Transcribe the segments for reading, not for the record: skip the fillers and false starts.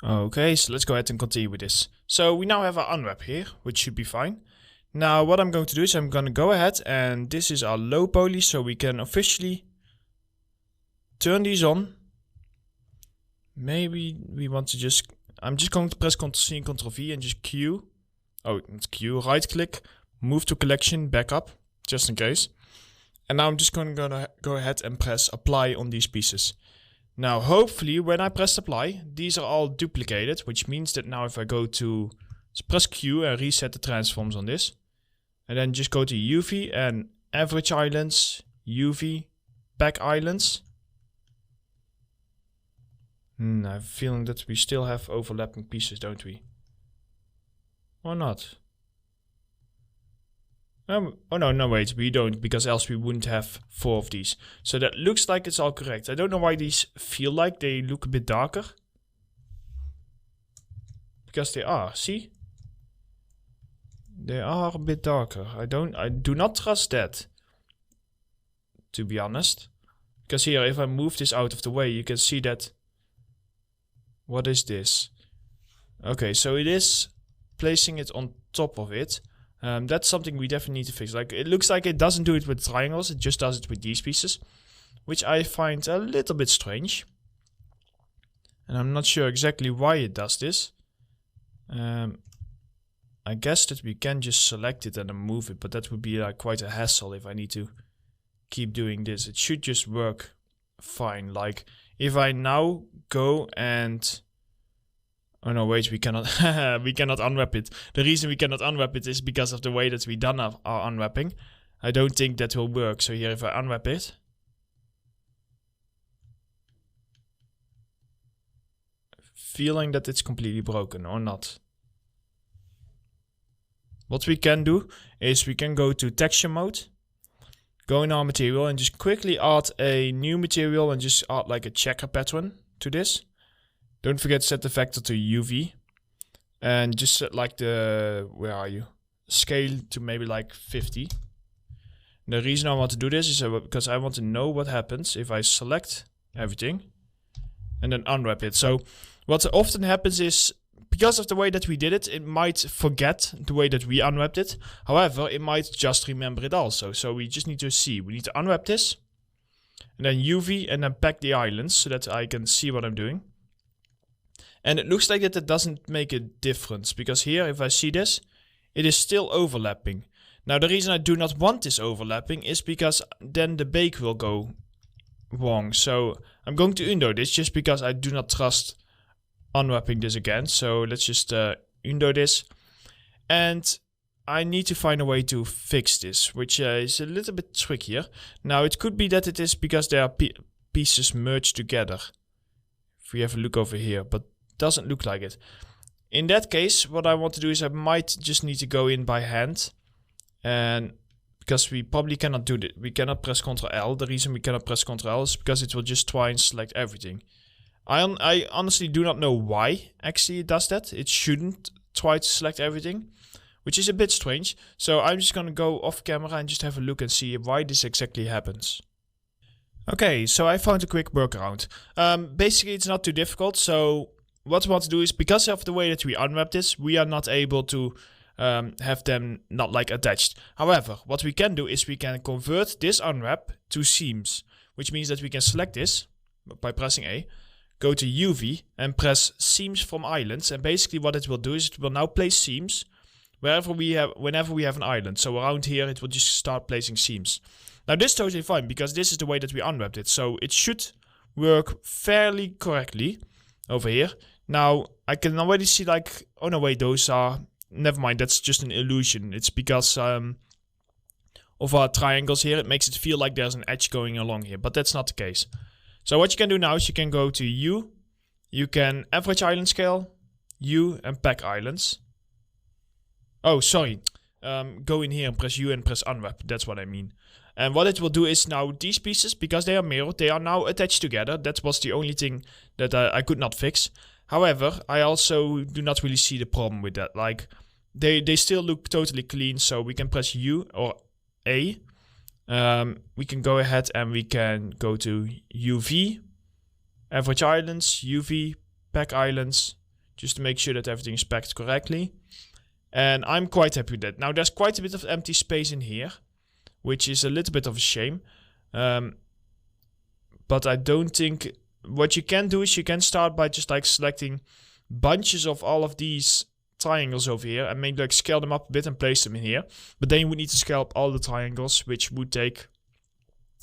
Okay, so let's go ahead and continue with this. So we now have our unwrap here, which should be fine. Now what I'm going to do is I'm going to go ahead, and this is our low poly, so we can officially turn these on. Maybe we want to just, I'm just going to press Ctrl-C and Ctrl-V and just Q. Oh, it's Q, right click, move to collection, backup, just in case. And now I'm just going to go ahead and press apply on these pieces. Now hopefully when I press apply, these are all duplicated, which means that now if I go to, press Q and reset the transforms on this. And then just go to UV and average islands, UV, back islands. I have a feeling that we still have overlapping pieces, don't we? Or not? Oh no, wait, we don't, because else we wouldn't have 4 of these. So that looks like it's all correct. I don't know why these feel like they look a bit darker. Because they are, see? They are a bit darker. I do not trust that, to be honest. Because here, if I move this out of the way, you can see that. What is this? Okay, so it is placing it on top of it. That's something we definitely need to fix. Like, it looks like it doesn't do it with triangles, it just does it with these pieces, which I find a little bit strange. And I'm not sure exactly why it does this. I guess that we can just select it and then move it, but that would be like quite a hassle if I need to keep doing this. It should just work fine. Like, if I now go and... Oh no, wait, we cannot we cannot unwrap it. The reason we cannot unwrap it is because of the way that we done our unwrapping. I don't think that will work. So here, if I unwrap it, feeling that it's completely broken or not. What we can do is we can go to texture mode, go in our material and just quickly add a new material and just add like a checker pattern to this. Don't forget to set the vector to UV and just set like the, where are you? Scale to maybe like 50. And the reason I want to do this is because I want to know what happens if I select everything and then unwrap it. So what often happens is, because of the way that we did it, it might forget the way that we unwrapped it. However, it might just remember it also. So we just need to see, we need to unwrap this and then UV and then pack the islands so that I can see what I'm doing. And it looks like that it doesn't make a difference, because here, if I see this, it is still overlapping. Now, the reason I do not want this overlapping is because then the bake will go wrong. So I'm going to undo this just because I do not trust unwrapping this again. So let's just undo this. And I need to find a way to fix this, which is a little bit trickier. Now, it could be that it is because there are pieces merged together. If we have a look over here, but doesn't look like it. In that case, what I want to do is I might just need to go in by hand, and because we probably cannot do it, we cannot press Ctrl L. The reason we cannot press Ctrl L is because it will just try and select everything. I honestly do not know why actually it does that. It shouldn't try to select everything, which is a bit strange. So I'm just going to go off camera and just have a look and see why this exactly happens. Okay, so I found a quick workaround. Basically, it's not too difficult. So what we want to do is, because of the way that we unwrap this, we are not able to have them not like attached. However, what we can do is we can convert this unwrap to seams, which means that we can select this by pressing A, go to UV and press seams from islands. And basically what it will do is it will now place seams whenever we have an island. So around here, it will just start placing seams. Now this is totally fine because this is the way that we unwrapped it. So it should work fairly correctly over here. Now, I can already see like, oh no wait, those are, never mind, that's just an illusion. It's because of our triangles here, it makes it feel like there's an edge going along here, but that's not the case. So what you can do now is you can go to U, you can average island scale, U and pack islands. Oh, sorry, go in here and press U and press unwrap, that's what I mean. And what it will do is now these pieces, because they are mirrored, they are now attached together. That was the only thing that I could not fix. However, I also do not really see the problem with that. Like, they still look totally clean, so we can press U or A. We can go ahead and we can go to UV, average islands, UV, pack islands, just to make sure that everything is packed correctly. And I'm quite happy with that. Now there's quite a bit of empty space in here, which is a little bit of a shame. But I don't think... What you can do is you can start by just like selecting bunches of all of these triangles over here and maybe like scale them up a bit and place them in here. But then you would need to scale up all the triangles, which would take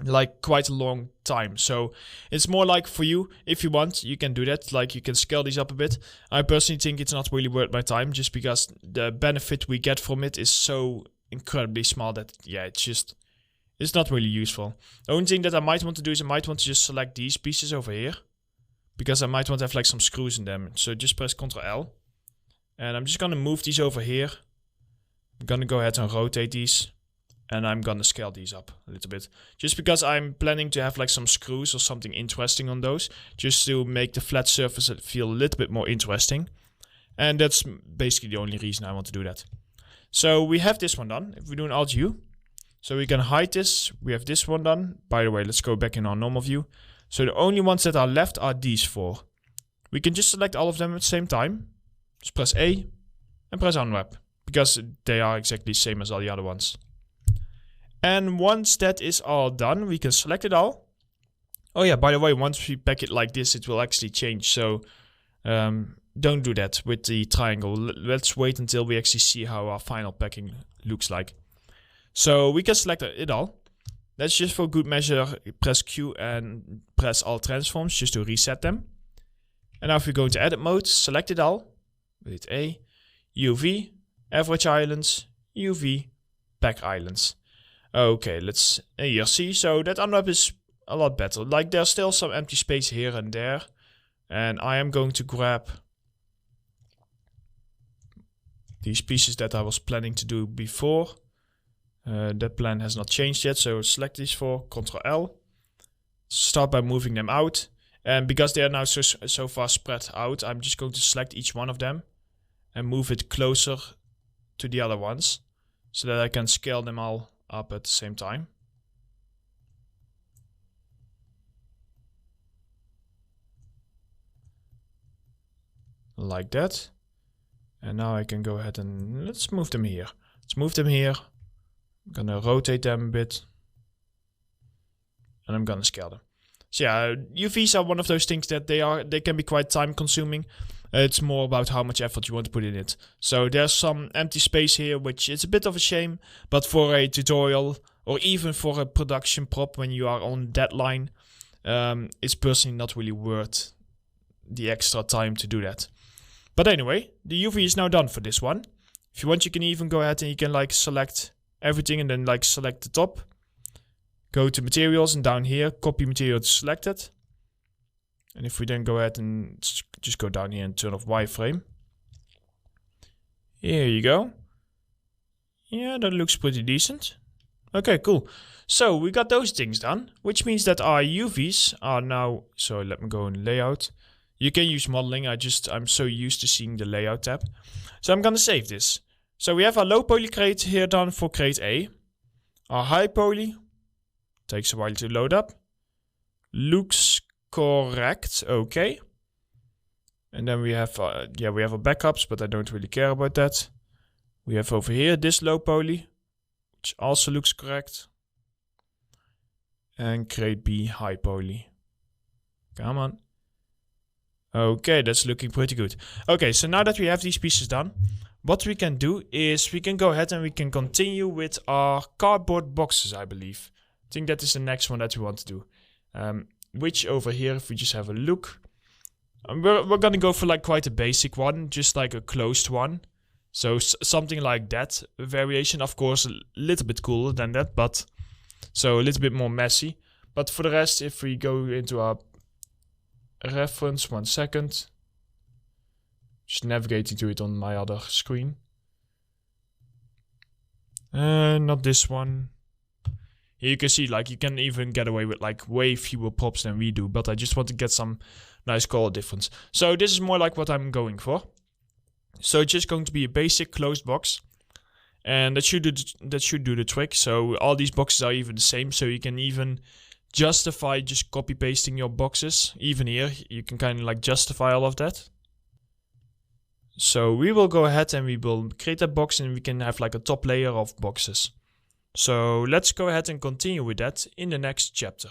like quite a long time. So it's more like for you, if you want, you can do that. Like you can scale these up a bit. I personally think it's not really worth my time, just because the benefit we get from it is so incredibly small that, yeah, it's not really useful. The only thing that I might want to do is I might want to just select these pieces over here, because I might want to have like some screws in them. So just press Ctrl L. And I'm just going to move these over here. I'm going to go ahead and rotate these. And I'm going to scale these up a little bit. Just because I'm planning to have like some screws or something interesting on those. Just to make the flat surface feel a little bit more interesting. And that's basically the only reason I want to do that. So we have this one done. If we do an Alt U. So we can hide this. We have this one done. By the way, let's go back in our normal view. So the only ones that are left are these four. We can just select all of them at the same time. Just press A and press Unwrap, because they are exactly the same as all the other ones. And once that is all done, we can select it all. Oh yeah, by the way, once we pack it like this, it will actually change. So don't do that with the triangle. Let's wait until we actually see how our final packing looks like. So we can select it all. Let's just for good measure press Q and press all transforms just to reset them. And now if we go into edit mode, select it all. With A, UV, average islands, UV, pack islands. Okay, let's here see. So that unwrap is a lot better. Like there's still some empty space here and there. And I am going to grab these pieces that I was planning to do before. That plan has not changed yet. So select these four, Ctrl L. Start by moving them out. And because they are now so far spread out, I'm just going to select each one of them. And move it closer to the other ones. So that I can scale them all up at the same time. Like that. And now I can go ahead and let's move them here. Let's move them here. I'm gonna rotate them a bit. And I'm gonna scale them. So yeah, UVs are one of those things that they can be quite time consuming. It's more about how much effort you want to put in it. So there's some empty space here, which is a bit of a shame. But for a tutorial or even for a production prop when you are on deadline, it's personally not really worth the extra time to do that. But anyway, the UV is now done for this one. If you want, you can even go ahead and you can like select everything and then like select the top. Go to materials and down here, copy material to selected. And if we then go ahead and just go down here and turn off wireframe. Here you go. Yeah, that looks pretty decent. Okay, cool. So we got those things done, which means that our UVs are now, so let me go in layout. You can use modeling, I'm so used to seeing the layout tab. So I'm gonna save this. So we have our low poly crate here done for crate A. Our high poly, takes a while to load up. Looks correct, okay. And then we have, we have our backups, but I don't really care about that. We have over here this low poly, which also looks correct. And crate B high poly. Come on. Okay, that's looking pretty good. Okay, so now that we have these pieces done, what we can do is we can go ahead and we can continue with our cardboard boxes, I believe. I think that is the next one that we want to do. Which over here, if we just have a look, we're gonna go for like quite a basic one, just like a closed one. So something like that variation, of course, a little bit cooler than that, but so a little bit more messy. But for the rest, if we go into our reference, 1 second, just navigating to it on my other screen. Not this one. Here you can see, like, you can even get away with like way fewer props than we do, but I just want to get some nice color difference. So this is more like what I'm going for. So it's just going to be a basic closed box, and that should do the trick. So all these boxes are even the same, so you can even justify just copy pasting your boxes. Even here, you can kind of like justify all of that. So we will go ahead and we will create a box, and we can have like a top layer of boxes. So let's go ahead and continue with that in the next chapter.